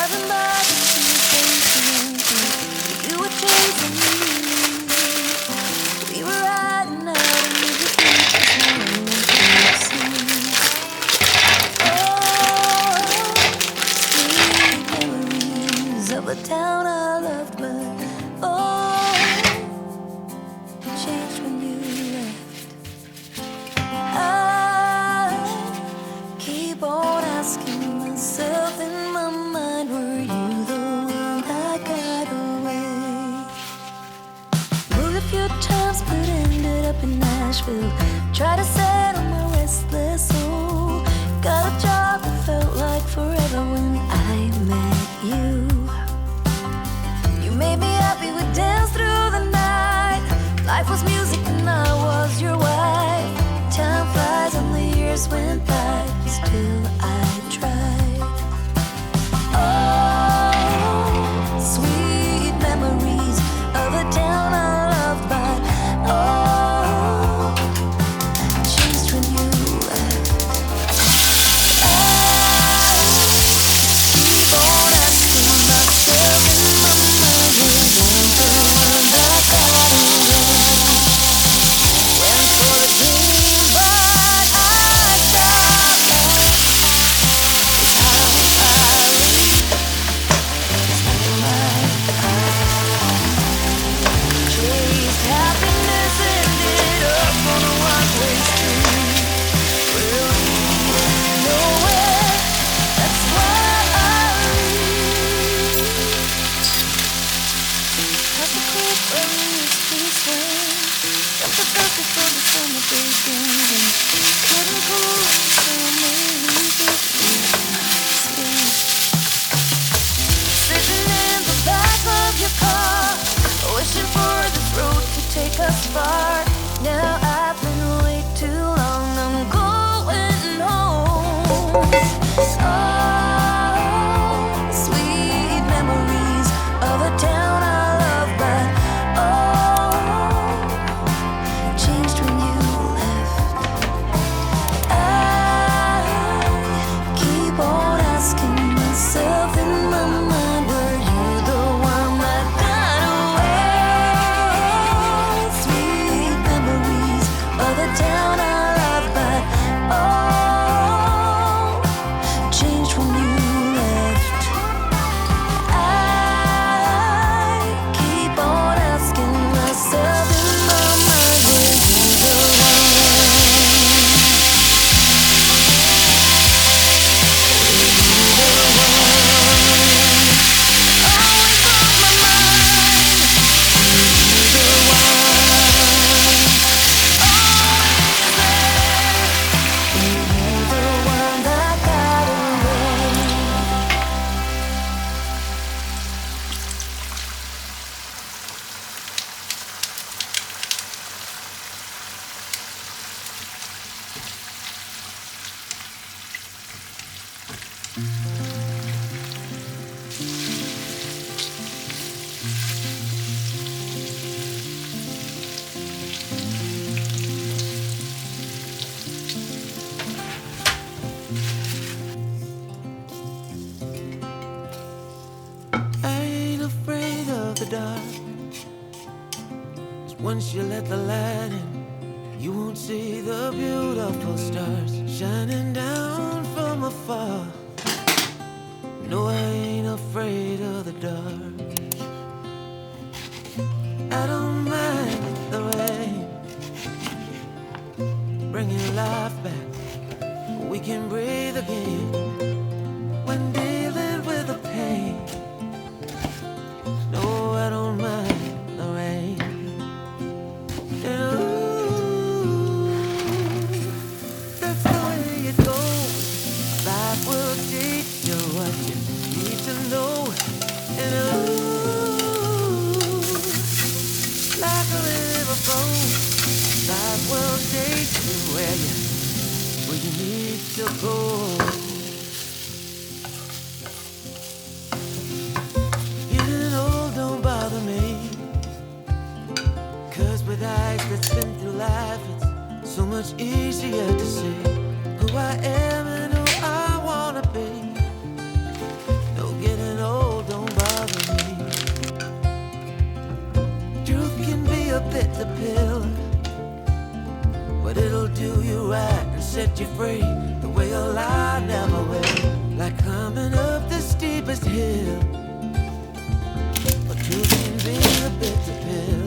Driving by the station, you were chasing me. We were riding out into the beaches, sweet memories of a town I loved, but changed when you left. I keep on asking myself in my mind, were you the one that got away? Moved a few times but ended up in Nashville. Tried to settle my restless soul. Got a job that felt like forever when I met you. You made me happy, we danced through the night. Life was music and I was your wife. Time flies and the years went by, still I tried. Oh, sweet memories of a town I loved, but changed when you left. I keep on asking myself in my mind, were you the one that got away? Went for the dream, but I stopped long. How I reached chased happiness, ended up on a one-way street. Will lead nowhere, that's why I leave. Past the creek where we used to swim, jumped the brook before the summer begins, and couldn't pull so many different. Sitting in the back of your car, wishing for this road to take us far. Now I've been way too long, I'm going home. Oh, sweet memories of a town I love, but changed when you left. I keep on asking myself in my mind, were you the one that got away? Sweet memories of a town I love, but changed when you left. I keep on asking myself in my mind, were you the one? Always on my mind. Were you the one? Always there. Were you the one that got away? I ain't afraid of the dark, 'cause once you let the light in, you won't see the beautiful stars shining down from afar. No, I ain't afraid of the dark. I don't mind the rain, bringing life back. We can breathe again when dealing with the pain. No, I don't mind the rain. And that's the way it goes. Life will teach you what you need to know. And like a river flows, life will take you where you need to go. Getting old don't bother me, 'cause with eyes that's been through life, it's so much easier to see who I am and who I wanna be. No getting a pill, but it'll do you right and set you free the way a lie never will. Like climbing up the steepest hill, but truth can be a bitter pill.